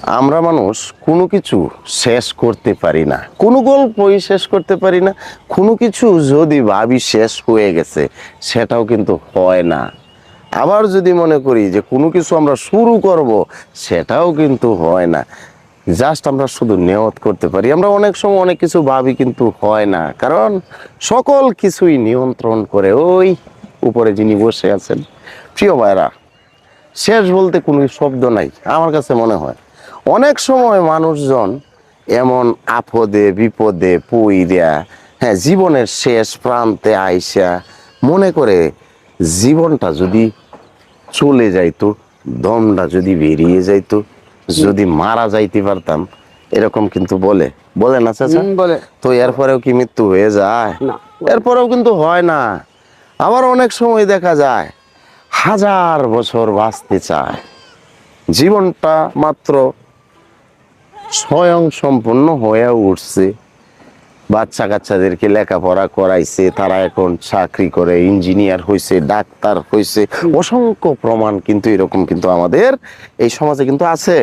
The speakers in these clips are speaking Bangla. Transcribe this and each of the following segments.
আমরা মানুষ কোনো কিছু শেষ করতে পারি না, কোনো গল্পই শেষ করতে পারি না। কোনো কিছু যদি ভাবি শেষ হয়ে গেছে সেটাও কিন্তু হয় না। আবার যদি মনে করি যে কোনো কিছু আমরা শুরু করব সেটাও কিন্তু হয় না। জাস্ট আমরা শুধু নিয়ত করতে পারি। আমরা অনেক সময় অনেক কিছু ভাবি কিন্তু হয় না, কারণ সকল কিছুই নিয়ন্ত্রণ করে ওই উপরে যিনি বসে আছেন। প্রিয় ভাইরা, শেষ বলতে কোনো শব্দ নাই আমার কাছে মনে হয়। অনেক সময় মানুষজন এমন আপদে বিপদে পইরা, হ্যাঁ, জীবনের শেষ প্রান্তে আইসা মনে করে জীবনটা যদি চলে যাইতো, দমটা যদি বেরিয়ে যাইতো, যদি মারা যাইতে পারতাম, এরকম কিন্তু বলে বলে না চাচা? বলে। তো এরপরেও কি মৃত্যু হয়ে যায়? না। এরপরেও কিন্তু হয় না। আবার অনেক সময় দেখা যায় 1000 বছর বাঁচতে চায়, জীবনটা মাত্র স্বয়ং সম্পূর্ণ হয়ে উঠছে, বাচ্চা কাচ্চাদেরকে লেখাপড়া করাইছে, তারা এখন চাকরি করে, ইঞ্জিনিয়ার হয়েছে, ডাক্তার হয়েছে। অসংখ্য প্রমাণ কিন্তু এরকম কিন্তু আমাদের এই সমাজে কিন্তু আছে।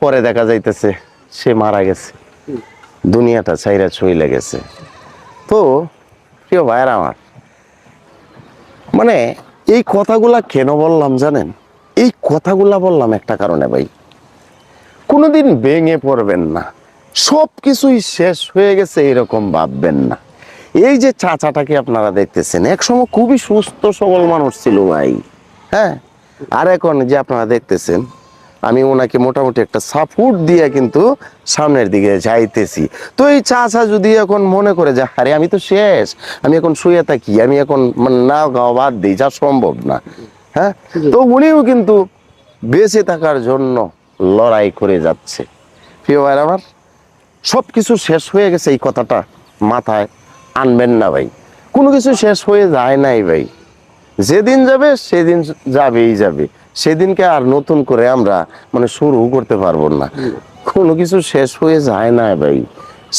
পরে দেখা যাইতেছে সে মারা গেছে, দুনিয়াটা ছাইরা চইলা গেছে। তো প্রিয় ভাইয়ের আমার, মানে এই কথাগুলা কেন বললাম জানেন? এই কথাগুলা বললাম একটা কারণে ভাই, কোনোদিন ভেঙে পড়বেন না, সব কিছুই শেষ হয়ে গেছে এরকম ভাববেন না। এই যে চাচাটাকে আপনারা দেখতেছেন, একসময় খুবই সুস্থ সবল মানুষ ছিল ভাই, হ্যাঁ। আর এখন যে আপনারা দেখতেছেন, আমি ওনাকে মোটামুটি একটা সাপোর্ট দিয়ে কিন্তু সামনের দিকে যাইতেছি। তো এই চাচা যদি এখন মনে করে যে আরে আমি তো শেষ, আমি এখন শুয়ে থাকি, আমি এখন না গাওয়া বাদ দিই, যা সম্ভব না, হ্যাঁ। তো উনিও কিন্তু বেঁচে থাকার জন্য লড়াই করে যাচ্ছে। প্রিয় ভাইরা আমার, সব কিছু শেষ হয়ে গেছে এই কথাটা মাথায় আনবেন না ভাই। কোনো কিছু শেষ হয়ে যায় নাই ভাই, যেদিন যাবে সেদিন যাবেই যাবে, সেদিনকে আর নতুন করে আমরা শুরু করতে পারবো না। কোনো কিছু শেষ হয়ে যায় না ভাই,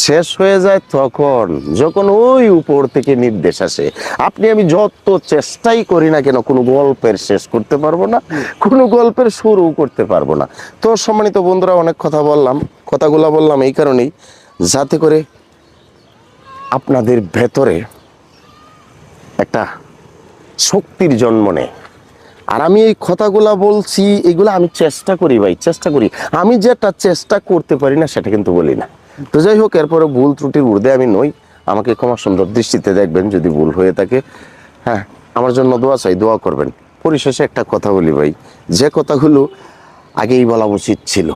শেষ হয়ে যায় তখন যখন ওই উপর থেকে নির্দেশ আসে। আপনি আমি যত চেষ্টাই করি না কেন কোনো গল্পের শেষ করতে পারবো না, কোনো গল্পের শুরু করতে পারবো না। তো সম্মানিত বন্ধুরা, অনেক কথা বললাম, কথাগুলো বললাম এই কারণেই যাতে করে আপনাদের ভেতরে একটা শক্তির জন্ম নেয়। আর আমি এই কথাগুলা বলছি, এগুলো আমি চেষ্টা করি ভাই, চেষ্টা করি। আমি যেটা চেষ্টা করতে পারি না সেটা কিন্তু বলি না। তো যাই হোক, এরপরে ভুল ত্রুটির ঊর্ধ্বে আমি নই, আমাকে ক্ষমা সুন্দর দৃষ্টিতে দেখবেন যদি ভুল হয়ে থাকে। হ্যাঁ, আমার জন্য দোয়া চাই, দোয়া করবেন। পরিশেষে একটা কথা বলি ভাই, যে কথাগুলো আগেই বলা উচিত ছিল।